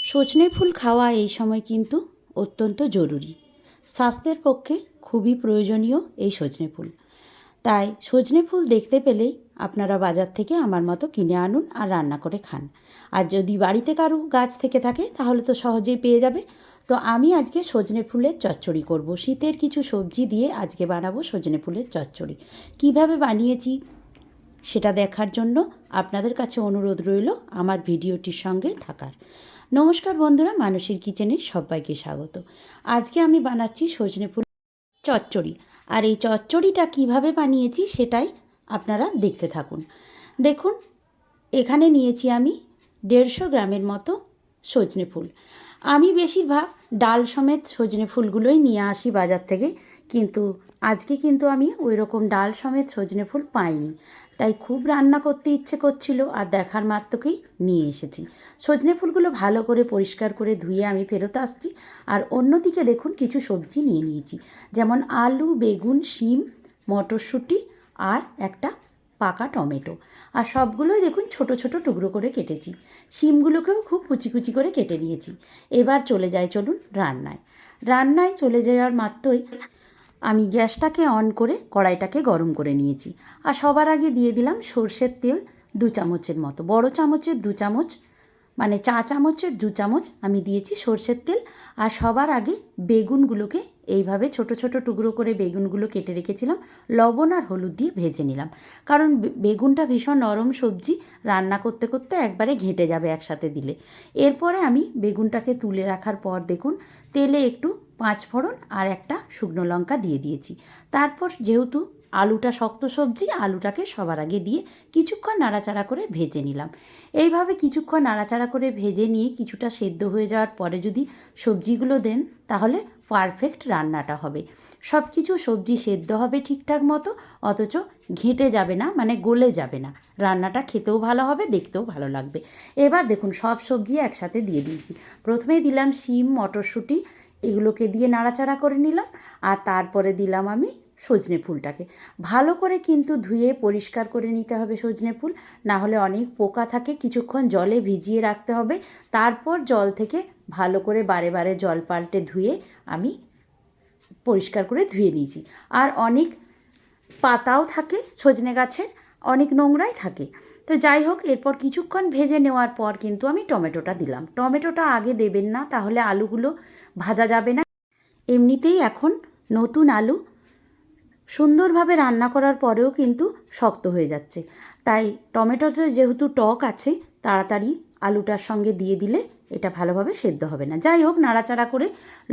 সজনে ফুল খাওয়া এই সময় কিন্তু অত্যন্ত জরুরি। স্বাস্থ্যের পক্ষে খুবই প্রয়োজনীয় এই সজনে ফুল। তাই সজনে ফুল দেখতে পেলেই আপনারা বাজার থেকে আমার মতো কিনে আনুন আর রান্না করে খান। আর যদি বাড়িতে কারো গাছ থেকে থাকে তাহলে তো সহজেই পেয়ে যাবে। তো আমি আজকে সজনে ফুলের চচ্চড়ি করব। শীতের কিছু সবজি দিয়ে আজকে বানাবো সজনে ফুলের চচ্চড়ি। কিভাবে বানিয়েছি সেটা দেখার জন্য আপনাদের কাছে অনুরোধ রইল আমার ভিডিওটির সঙ্গে থাকার। নমস্কার বন্ধুরা, মানুষের কিচেনে সবাইকে স্বাগত। আজকে আমি বানাচ্ছি সজনে ফুল চচ্চড়ি। আর এই চচ্চড়িটা কিভাবে বানিয়েছি সেটাই আপনারা দেখতে থাকুন। দেখুন, এখানে নিয়েছি আমি 150 গ্রামের মতো সজনে ফুল। আমি বেশিরভাগ ডাল সমেত সজনে ফুলগুলোই নিয়ে আসি বাজার থেকে, কিন্তু আজকে কিন্তু আমি ওই রকম ডাল সমেত সজনে ফুল পাইনি। তাই খুব রান্না করতে ইচ্ছে করছিল আর দেখার মাত্রকেই নিয়ে এসেছি। সজনে ফুলগুলো ভালো করে পরিষ্কার করে ধুয়ে আমি ফেরত আসছি। আর অন্যদিকে দেখুন কিছু সবজি নিয়ে নিয়েছি, যেমন আলু, বেগুন, শিম, মটরশুঁটি আর একটা পাকা টমেটো। আর সবগুলোই দেখুন ছোট ছোট টুকরো করে কেটেছি। শিমগুলোকেও খুব কুচি কুচি করে কেটে নিয়েছি। এবার চলুন রান্নায় চলে যাওয়ার মাত্রই আমি গ্যাসটাকে অন করে কড়াইটাকে গরম করে নিয়েছি। আর সবার আগে দিয়ে দিলাম সর্ষের তেল 2 চামচের মতো, বড় চামচের 2 চামচ, মানে চা চামচের 2 চামচ আমি দিয়েছি সর্ষের তেল। আর সবার আগে বেগুনগুলোকে এইভাবে ছোট ছোট টুকরো করে বেগুনগুলো কেটে রেখেছিলাম, লবণ আর হলুদ দিয়ে ভেজে নিলাম। কারণ বেগুনটা ভীষণ নরম সবজি, রান্না করতে করতে একবারে ঘেঁটে যাবে একসাথে দিলে। এরপরে আমি বেগুনটাকে তুলে রাখার পর দেখুন তেলে একটু 5 ফোড়ন আর একটা শুকনো লঙ্কা দিয়ে দিয়েছি। তারপর যেহেতু আলুটা শক্ত সবজি, আলুটাকে সবার আগে দিয়ে কিছুক্ষণ নাড়াচাড়া করে ভেজে নিলাম। এইভাবে কিছুক্ষণ নাড়াচাড়া করে ভেজে নিয়ে কিছুটা সেদ্ধ হয়ে যাওয়ার পরে যদি সবজিগুলো দেন তাহলে পারফেক্ট রান্নাটা হবে। সব কিছু সবজি সেদ্ধ হবে ঠিকঠাক মতো, অথচ ঘেঁটে যাবে না, মানে গলে যাবে না। রান্নাটা খেতেও ভালো হবে, দেখতেও ভালো লাগবে। এবার দেখুন সব সবজি একসাথে দিয়ে দিয়েছি। প্রথমেই দিলাম শিম, মটরশুঁটি, এগুলোকে দিয়ে নাড়াচাড়া করে নিলাম। আর তারপরে দিলাম আমি সজনে ফুলটাকে। ভালো করে কিন্তু ধুয়ে পরিষ্কার করে নিতে হবে সজনে ফুল, না হলে অনেক পোকা থাকে। কিছুক্ষণ জলে ভিজিয়ে রাখতে হবে, তারপর জল থেকে ভালো করে বারে বারে জল পাল্টে ধুয়ে আমি পরিষ্কার করে ধুয়ে নিয়েছি। আর অনেক পাতাও থাকে সজনে গাছের, অনেক নোংরাই থাকে। তো যাই হোক, এরপর কিছুক্ষণ ভেজে নেওয়ার পর কিন্তু আমি টমেটোটা দিলাম। টমেটোটা আগে দেবেন না, তাহলে আলুগুলো ভাজা যাবে না। এমনিতেই এখন নতুন আলু সুন্দরভাবে রান্না করার পরেও কিন্তু শক্ত হয়ে যাচ্ছে। তাই টমেটোটা যেহেতু টক আছে, তাড়াতাড়ি আলুটার সঙ্গে দিয়ে দিলে এটা ভালোভাবে সেদ্ধ হবে না। যাই হোক, নাড়াচাড়া করে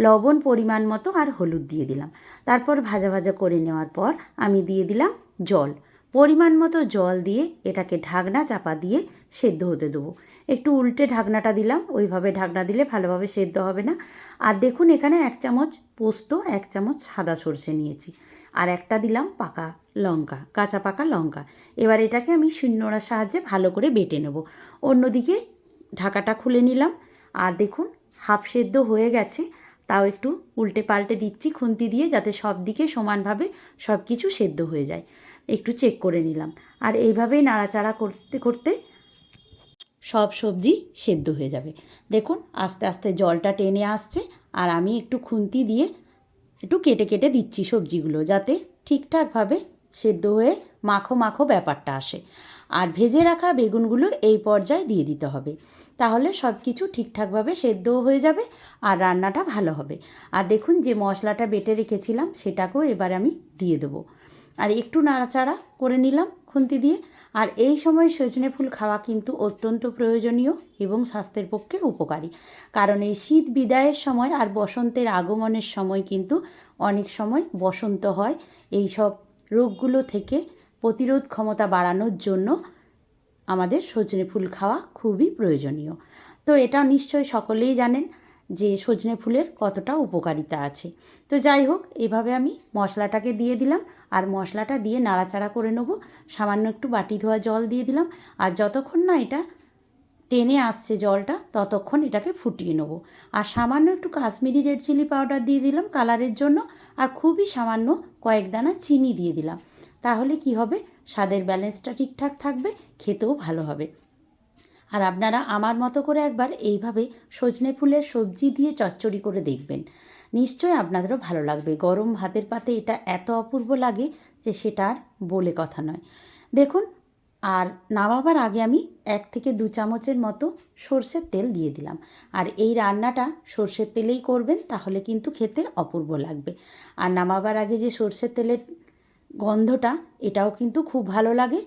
লবণ পরিমাণ মতো আর হলুদ দিয়ে দিলাম। তারপর ভাজা ভাজা করে নেওয়ার পর আমি দিয়ে দিলাম জল, পরিমাণ মতো জল দিয়ে এটাকে ঢাকনা চাপা দিয়ে সেদ্ধ হতে দেবো। একটু উল্টে ঢাকনাটা দিলাম, ওইভাবে ঢাকনা দিলে ভালোভাবে সেদ্ধ হবে না। আর দেখুন এখানে 1 চামচ পোস্ত, 1 চামচ সাদা সর্ষে নিয়েছি, আর একটা দিলাম পাকা লঙ্কা, কাঁচা পাকা লঙ্কা। এবার এটাকে আমি শিলনোড়ার সাহায্যে ভালো করে বেটে নেব। অন্যদিকে ঢাকাটা খুলে নিলাম। আর দেখুন হাফ সেদ্ধ হয়ে গেছে, তাও একটু উল্টে পাল্টে দিচ্ছি খুন্তি দিয়ে, যাতে সব দিকে সমানভাবে সব কিছু সেদ্ধ হয়ে যায়। একটু চেক করে নিলাম। আর এইভাবেই নাড়াচাড়া করতে করতে সব সবজি সেদ্ধ হয়ে যাবে। দেখুন আস্তে আস্তে জলটা টেনে আসছে, আর আমি একটু খুন্তি দিয়ে একটু কেটে কেটে দিচ্ছি সবজিগুলো, যাতে ঠিকঠাকভাবে সেদ্ধ হয়ে মাখো মাখো ব্যাপারটা আসে। আর ভেজে রাখা বেগুনগুলো এই পর্যায়ে দিয়ে দিতে হবে, তাহলে সব কিছু ঠিকঠাকভাবে সেদ্ধও হয়ে যাবে আর রান্নাটা ভালো হবে। আর দেখুন যে মশলাটা বেটে রেখেছিলাম সেটাকেও এবার আমি দিয়ে দেবো। আর একটু নাড়াচাড়া করে নিলাম খুন্তি দিয়ে। আর এই সময় সজনে ফুল খাওয়া কিন্তু অত্যন্ত প্রয়োজনীয় এবং স্বাস্থ্যের পক্ষে উপকারী। কারণ এই শীত বিদায়ের সময় আর বসন্তের আগমনের সময় কিন্তু অনেক সময় বসন্ত হয়। এই সব রোগগুলো থেকে প্রতিরোধ ক্ষমতা বাড়ানোর জন্য আমাদের সজনে ফুল খাওয়া খুবই প্রয়োজনীয়। তো এটা নিশ্চয়ই সকলেই জানেন যে সজনে ফুলের কতটা উপকারিতা আছে। তো যাই হোক, এভাবে আমি মশলাটাকে দিয়ে দিলাম, আর মশলাটা দিয়ে নাড়াচাড়া করে নেব। সামান্য একটু বাটি ধোয়া জল দিয়ে দিলাম। আর যতক্ষণ না এটা টেনে আসছে জলটা, ততক্ষণ এটাকে ফুটিয়ে নেব। আর সামান্য একটু কাশ্মীরি রেড চিলি পাউডার দিয়ে দিলাম কালারের জন্য। আর খুবই সামান্য কয়েক দানা চিনি দিয়ে দিলাম। তাহলে কি হবে, স্বাদের ব্যালেন্সটা ঠিকঠাক থাকবে, খেতেও ভালো হবে। আর আপনারা আমার মতো করে একবার এইভাবে সজনে ফুলের সবজি দিয়ে চচ্চড়ি করে দেখবেন, নিশ্চয়ই আপনাদেরও ভালো লাগবে। গরম ভাতের পাতে এটা এত অপূর্ব লাগে যে সেটা আর বলে কথা নয়। দেখুন, আর নামাবার আগে আমি 1 থেকে 2 চামচের মতো সরষের তেল দিয়ে দিলাম। আর এই রান্নাটা সরষের তেলেই করবেন, তাহলে কিন্তু খেতে অপূর্ব লাগবে। আর নামাবার আগে যে সরষের তেলের গন্ধটা, এটাও কিন্তু খুব ভালো লাগে।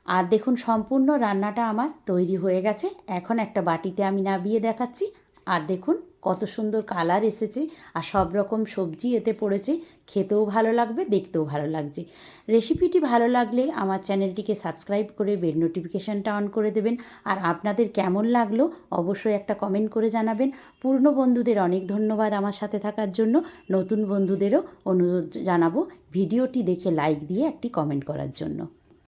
আর দেখুন, সম্পূর্ণ রান্নাটা আমার তৈরি হয়ে গেছে। এখন একটা বাটিতে আমি নামিয়ে দেখাচ্ছি। আর দেখুন কত সুন্দর কালার এসেছে, আর সব রকম সবজি এতে পড়েছে। খেতেও ভালো লাগবে, দেখতেও ভালো লাগছে। রেসিপিটি ভালো লাগলে আমার চ্যানেলটিকে সাবস্ক্রাইব করে বেল নোটিফিকেশানটা অন করে দেবেন। আর আপনাদের কেমন লাগলো অবশ্যই একটা কমেন্ট করে জানাবেন। পুরনো বন্ধুদের অনেক ধন্যবাদ আমার সাথে থাকার জন্য। নতুন বন্ধুদেরও অনুরোধ জানাবো ভিডিওটি দেখে লাইক দিয়ে একটি কমেন্ট করার জন্য।